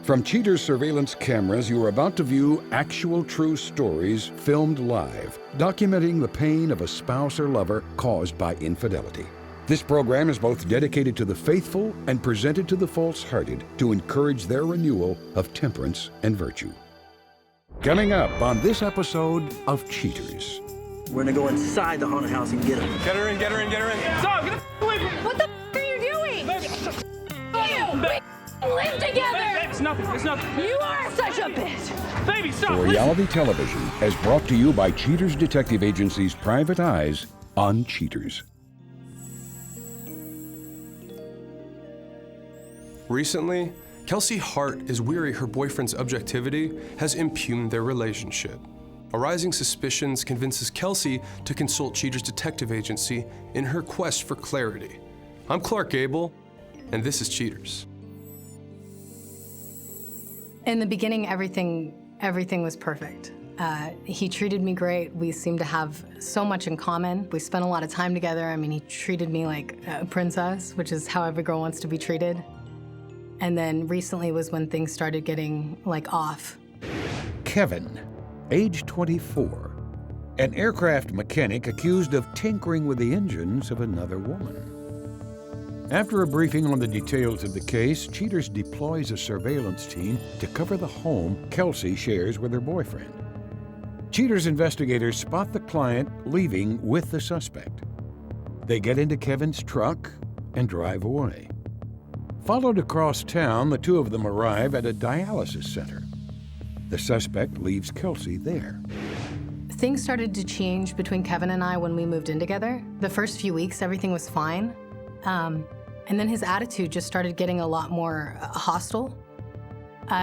From Cheater's surveillance cameras, you are about to view actual true stories filmed live, documenting the pain of a spouse or lover caused by infidelity. This program is both dedicated to the faithful and presented to the false-hearted to encourage their renewal of temperance and virtue. Coming up on this episode of Cheaters. We're gonna go inside the haunted house and get him. Get her in, get her in, get her in. Stop! Get the away from me! What the are you doing? We live together! Babe, it's nothing, it's nothing. You are such a bitch! Baby, stop! Reality television is brought to you by Cheaters Detective Agency's Private Eyes on Cheaters. Recently, Kelsey Hart is weary her boyfriend's objectivity has impugned their relationship. Arising suspicions convinces Kelsey to consult Cheaters Detective Agency in her quest for clarity. I'm Clark Gable, and this is Cheaters. In the beginning, everything was perfect. He treated me great. We seemed to have so much in common. We spent a lot of time together. I mean, he treated me like a princess, which is how every girl wants to be treated. And then recently was when things started getting, off. Kevin, age 24, an aircraft mechanic accused of tinkering with the engines of another woman. After a briefing on the details of the case, Cheaters deploys a surveillance team to cover the home Kelsey shares with her boyfriend. Cheaters investigators spot the client leaving with the suspect. They get into Kevin's truck and drive away. Followed across town, the two of them arrive at a dialysis center. The suspect leaves Kelsey there. Things started to change between Kevin and I when we moved in together. The first few weeks, everything was fine. And then his attitude just started getting a lot more hostile.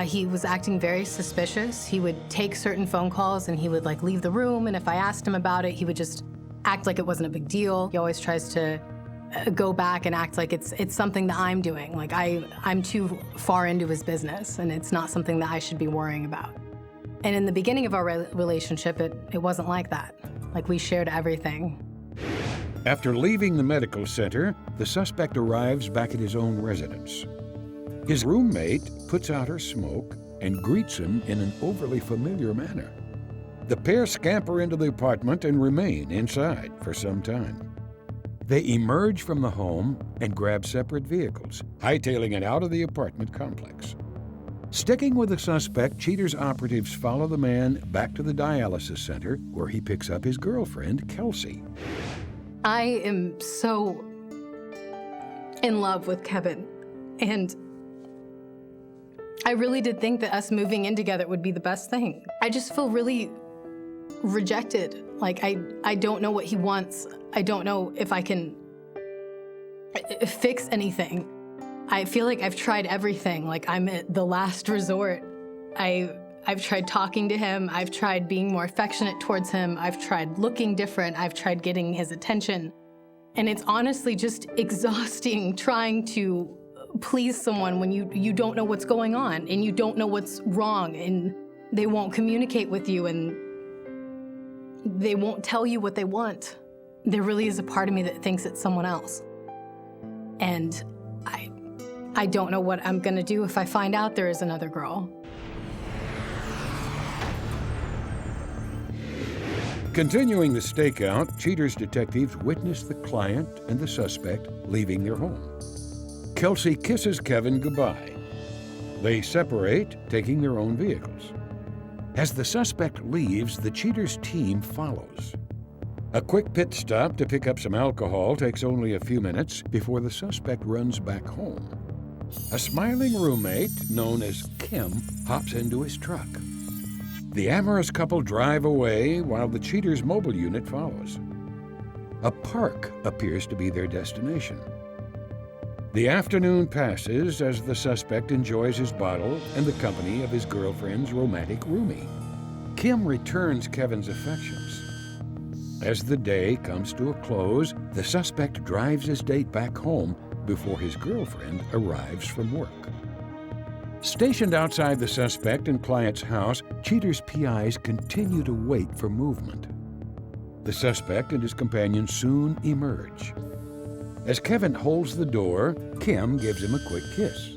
He was acting very suspicious. He would take certain phone calls and he would leave the room, and if I asked him about it, he would just act like it wasn't a big deal. He always tries to go back and act like it's something that I'm doing. I'm too far into his business and it's not something that I should be worrying about. And in the beginning of our relationship, it wasn't like that. We shared everything. After leaving the medical center, the suspect arrives back at his own residence. His roommate puts out her smoke and greets him in an overly familiar manner. The pair scamper into the apartment and remain inside for some time. They emerge from the home and grab separate vehicles, hightailing it out of the apartment complex. Sticking with the suspect, Cheaters operatives follow the man back to the dialysis center where he picks up his girlfriend, Kelsey. I am so in love with Kevin, and I really did think that us moving in together would be the best thing. I just feel really rejected. I don't know what he wants. I don't know if I can fix anything. I feel like I've tried everything. I'm at the last resort. I've tried talking to him. I've tried being more affectionate towards him. I've tried looking different. I've tried getting his attention. And it's honestly just exhausting trying to please someone when you don't know what's going on and you don't know what's wrong and they won't communicate with you and they won't tell you what they want. There really is a part of me that thinks it's someone else. And I don't know what I'm gonna do if I find out there is another girl. Continuing the stakeout, Cheaters detectives witness the client and the suspect leaving their home. Kelsey kisses Kevin goodbye. They separate, taking their own vehicles. As the suspect leaves, the Cheaters team follows. A quick pit stop to pick up some alcohol takes only a few minutes before the suspect runs back home. A smiling roommate, known as Kim, hops into his truck. The amorous couple drive away while the Cheaters' mobile unit follows. A park appears to be their destination. The afternoon passes as the suspect enjoys his bottle and the company of his girlfriend's romantic roomie. Kim returns Kevin's affections. As the day comes to a close, the suspect drives his date back home before his girlfriend arrives from work. Stationed outside the suspect and client's house, Cheaters' PIs continue to wait for movement. The suspect and his companion soon emerge. As Kevin holds the door, Kim gives him a quick kiss.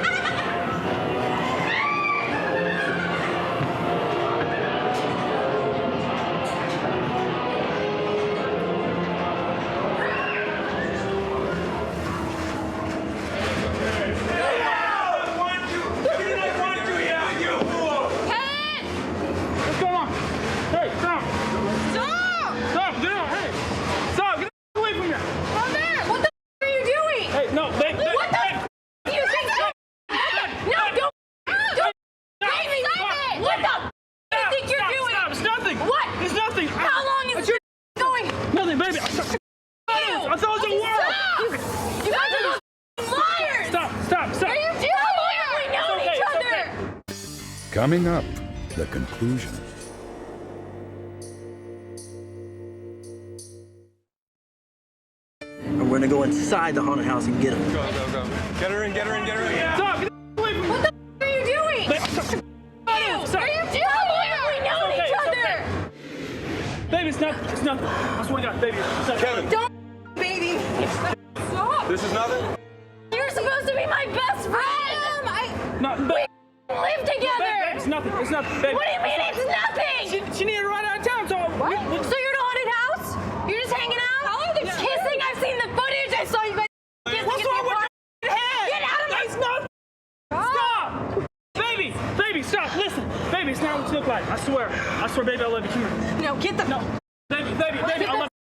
Coming up, the conclusion. And we're gonna go inside the haunted house and get him. Go. Get her in. Stop! Get the away from me! What the are you doing? What are you doing? We know each other. Baby, it's nothing. It's nothing. I swear to God, baby. It's nothing. Kevin, Don't, baby. Stop. this is nothing? You're supposed to be my best friend. No, baby. We live together. Baby, it's nothing. It's nothing. Baby. What do you mean it's nothing? She needed to ride out of town, so. What? So you're in a haunted house? You're just hanging out? How long are they kissing? I've seen the footage. I saw you guys kissing. What's wrong with your head? Get out of my... That's not. Stop! Baby, stop. Listen. Baby, it's not what you look like. I swear, baby, I love you. Come here. No, get the... No. Baby, I love you.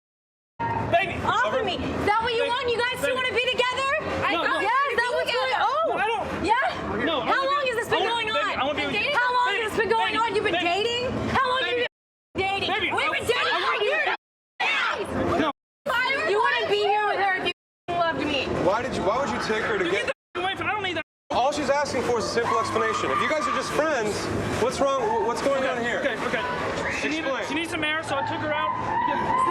Baby. Offer me. Is that what you want? You guys still want to be together? No. Yeah, is that what's going on? Oh. No, I don't. Yeah? No. How long has this been going on? I want to be with you. How long has this been going on? You've been dating? How long have you been dating? Baby, We've been dating for years. No. You wouldn't be here with her if you loved me. Why would you take her to get... I don't need that. All she's asking for is a simple explanation. If you guys are just friends, what's wrong? What's going on here? Okay. She needs some air, so I took her out.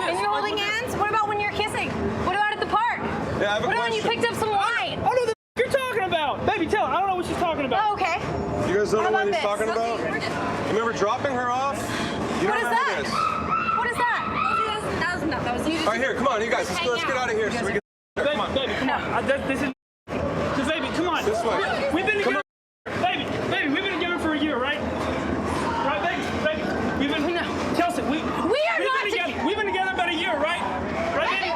And you're holding hands? What about when you're kissing? What about at the park? Yeah, I have a What about when you question. picked up some wine? I don't know what you're talking about. Baby, tell her. I don't know what she's talking about. Oh, okay. You guys don't know How what about he's talking this? about? Okay. You remember dropping her off? You What don't is remember that? this? What is that? That was you. All right, here, come on, you guys. Let's get out of here so we can... Come on. Baby, come on. This is... Baby, come on. This way. We've been together... Baby, we've been together for a year, right? Right, baby? We've been... No. Kelsey, We are not together. We've been together about a year, right? Right, baby?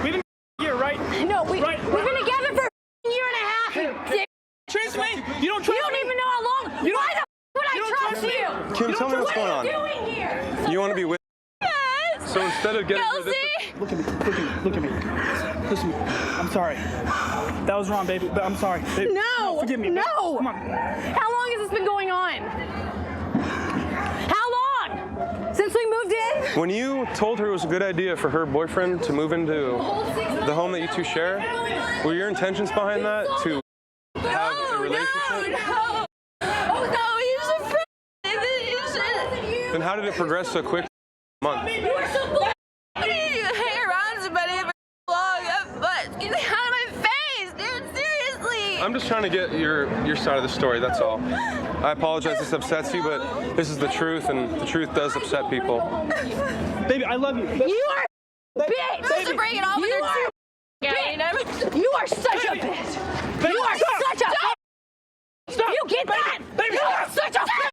We've been together a year, right? No, we've Right. been together for a year and a half. You dick. Trust me? You don't trust You don't me? even know how long. You don't- Why the would I you don't trust trust me? you? Kim, tell me what's going What on. are you doing here? You want to be with... Yes. So instead of getting... Kelsey. Look at me. Listen, I'm sorry. That was wrong, baby, but I'm sorry. Baby. No. Forgive me. No. Come on. How long has this been going on? How long? Since we moved in? When you told her it was a good idea for her boyfriend to move into the home that you two share, were your intentions behind that to have a relationship? No. Oh no, he's a friend. Then how did it progress so quick? Month. You are so bull. How do you hang around somebody for long? Get out of my face, dude. Seriously. I'm just trying to get your side of the story, that's all. I apologize this upsets you, but this is the truth, and the truth does upset people. Baby, I love you. You are a bitch. Baby. To break it off with You your are bitch. You are such a bitch. Baby, You are stop. such a bitch. Stop. You get that? Baby, You are stop. such a bitch.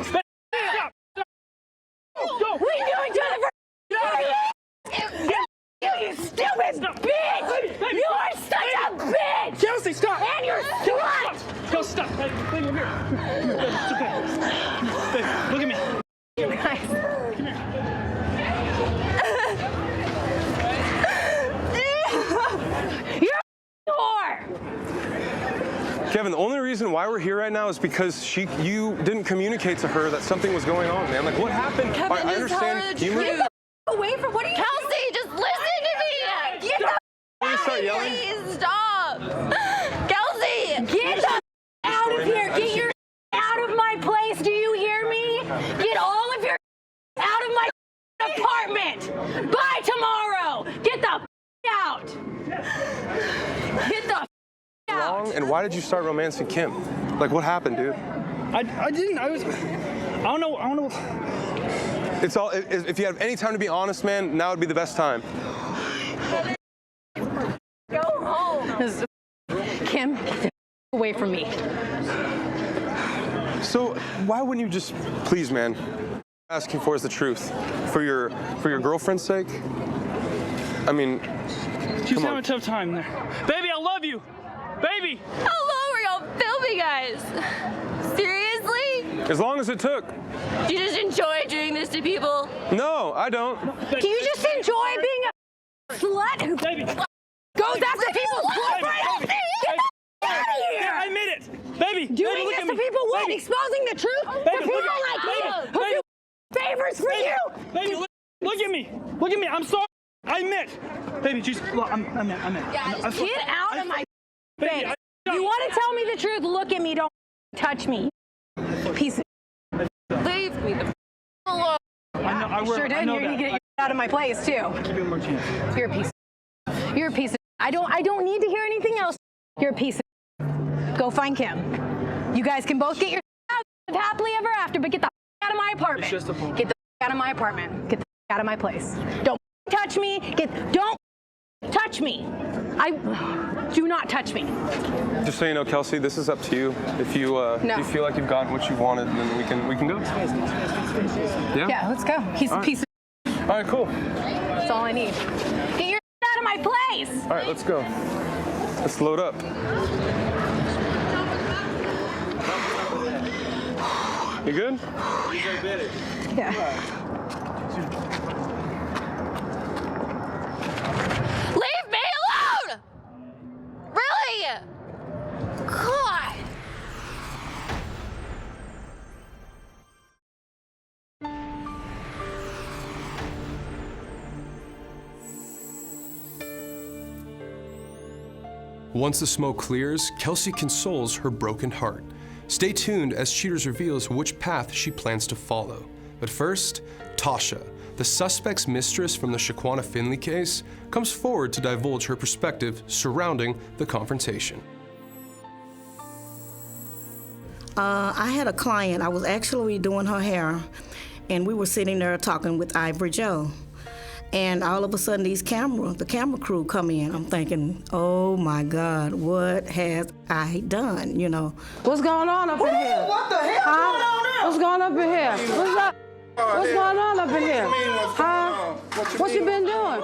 Stop. Go. We knew each other for you stupid bitch! Baby, You are such a bitch! Kelsey, stop. And you're slut! Kelsey, stop. Baby, I'm here. Baby, it's okay. Baby, look at me. You guys. You're a whore! Kevin, the only reason why we're here right now is because you didn't communicate to her that something was going on, man. Like, what happened? Kevin, I understand. You Get the away from, what are you? Kelsey, just listen to me! Get the Will you start yelling? Please stop! Kelsey! Get the out of here! Get your out of my place! Do you hear me? Get all of your out of my apartment! By tomorrow! Get the out! Get the out! And why did you start romancing Kim? Like, what happened, dude? I didn't. I don't know. It's all. If you have any time to be honest, man, now would be the best time. Go home! Kim, get the away from me. So why wouldn't you just, please, man? Asking for is the truth. For your girlfriend's sake. I mean, She's come having on. a tough time there. Baby, I love you. Baby. How long were y'all filming, guys? Seriously? As long as it took. Do you just enjoy doing this to people? No, I don't. Do you just enjoy being a slut who Baby. goes after people's boyfriends? Get the out of here! Yeah, I admit it. Baby. Doing baby, look this at to me. people what? Baby. Exposing the truth to Baby, people look at- like you who baby. do favors for you? Baby, look at me. Look at me. I'm sorry. I admit. Baby, just look, I'm in. Get out of my Baby, face. You want to to tell me the truth, look at me. Don't touch me. Piece of Leave me the alone. I sure did. You're gonna get your out of my place too. Give you more chance. You're a piece. You're a piece of. I don't need to hear anything else. You're a piece of. Go find Kim. You guys can both get your out, live happily ever after, but get the out of my apartment. It's just a phone. Get the out of my apartment. Get the out of my place. Don't touch me. Don't touch me. Do not touch me. Just so you know, Kelsey, this is up to you. If you if you feel like you've gotten what you wanted, then we can go. Yeah? Yeah, let's go. He's a piece of. All right, cool. That's all I need. Get your out of my place. All right, let's go. Let's load up. You good? Yeah. Leave me alone! Really? God. Once the smoke clears, Kelsey consoles her broken heart. Stay tuned as Cheaters reveals which path she plans to follow. But first, Tasha, the suspect's mistress from the Shaquana Finley case, comes forward to divulge her perspective surrounding the confrontation. I had a client, I was actually doing her hair, and we were sitting there talking with Ivory Joe. And all of a sudden, the camera crew come in. I'm thinking, oh my God, what have I done, you know? What's going on up in here? What the hell going on there? What's going on up in here? What's up? What's going on up in here? Huh? What you been doing?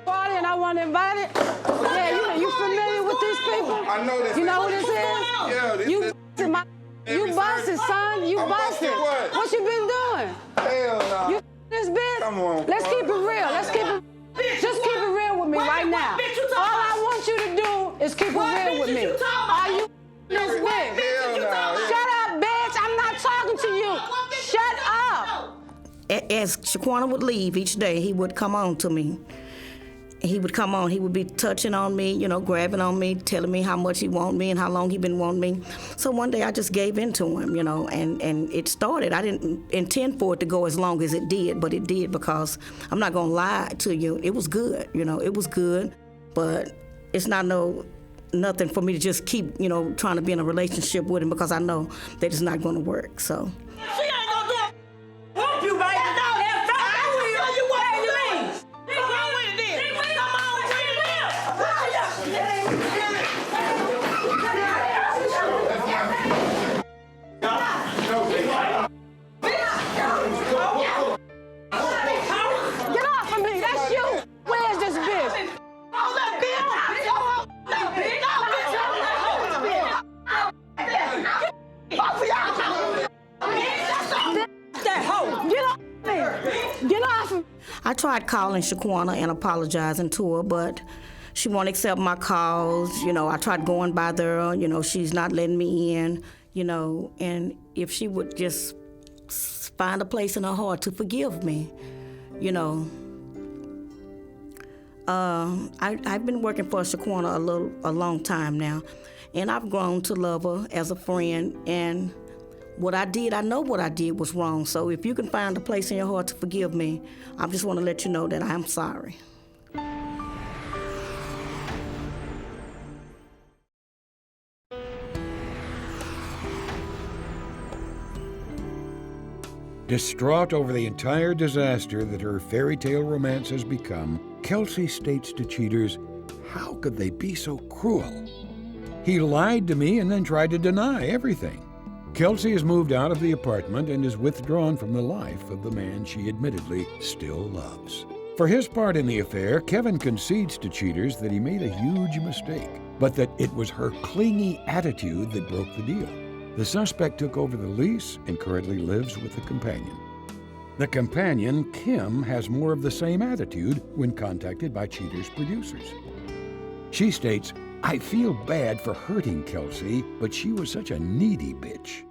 Party and I wasn't invited? Yeah, you familiar with these people? I know this. You know what this is? Yeah, this You is. you busted, son. You busted. What? What you been doing? Hell no. You this bitch? Come on. Let's keep it real. Let's keep it. Just keep it real with me right now. All I want you to do is keep it real with me. Are you this bitch? Hell no. Shut up, bitch. I'm not talking to you. Shut up. As Shaquana would leave each day, he would come on to me. He would come on, he would be touching on me, you know, grabbing on me, telling me how much he wanted me and how long he been wanting me. So one day I just gave in to him, you know, and it started. I didn't intend for it to go as long as it did, but it did because I'm not gonna lie to you, it was good, you know, it was good, but it's not nothing for me to just keep, you know, trying to be in a relationship with him because I know that it's not gonna work, so. She ain't gonna do it. Whoop you, baby. I will. You what you mean? Come on with it then. Come on with Get off of me. That's you. Where's this bitch? all that bitch. Both of y'all. That hoe. Get off me. Get off of me. I tried calling Shaquana and apologizing to her, but she won't accept my calls. You know, I tried going by there, you know, she's not letting me in, you know, and if she would just find a place in her heart to forgive me, you know. I've been working for Shaquana a long time now, and I've grown to love her as a friend, and what I did, I know what I did was wrong, so if you can find a place in your heart to forgive me, I just want to let you know that I'm sorry. Distraught over the entire disaster that her fairy tale romance has become, Kelsey states to Cheaters, how could they be so cruel? He lied to me and then tried to deny everything. Kelsey has moved out of the apartment and is withdrawn from the life of the man she admittedly still loves. For his part in the affair, Kevin concedes to Cheaters that he made a huge mistake, but that it was her clingy attitude that broke the deal. The suspect took over the lease and currently lives with a companion. The companion, Kim, has more of the same attitude when contacted by Cheaters' producers. She states, I feel bad for hurting Kelsey, but she was such a needy bitch.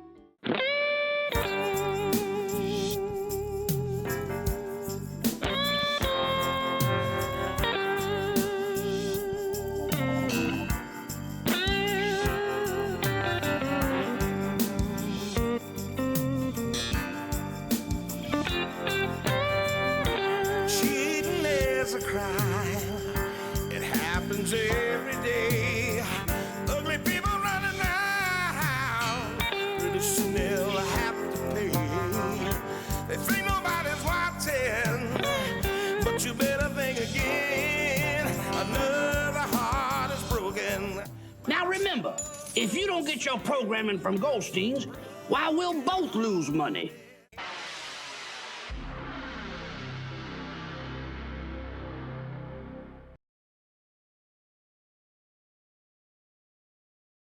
If you don't get your programming from Goldstein's, why, we'll both lose money.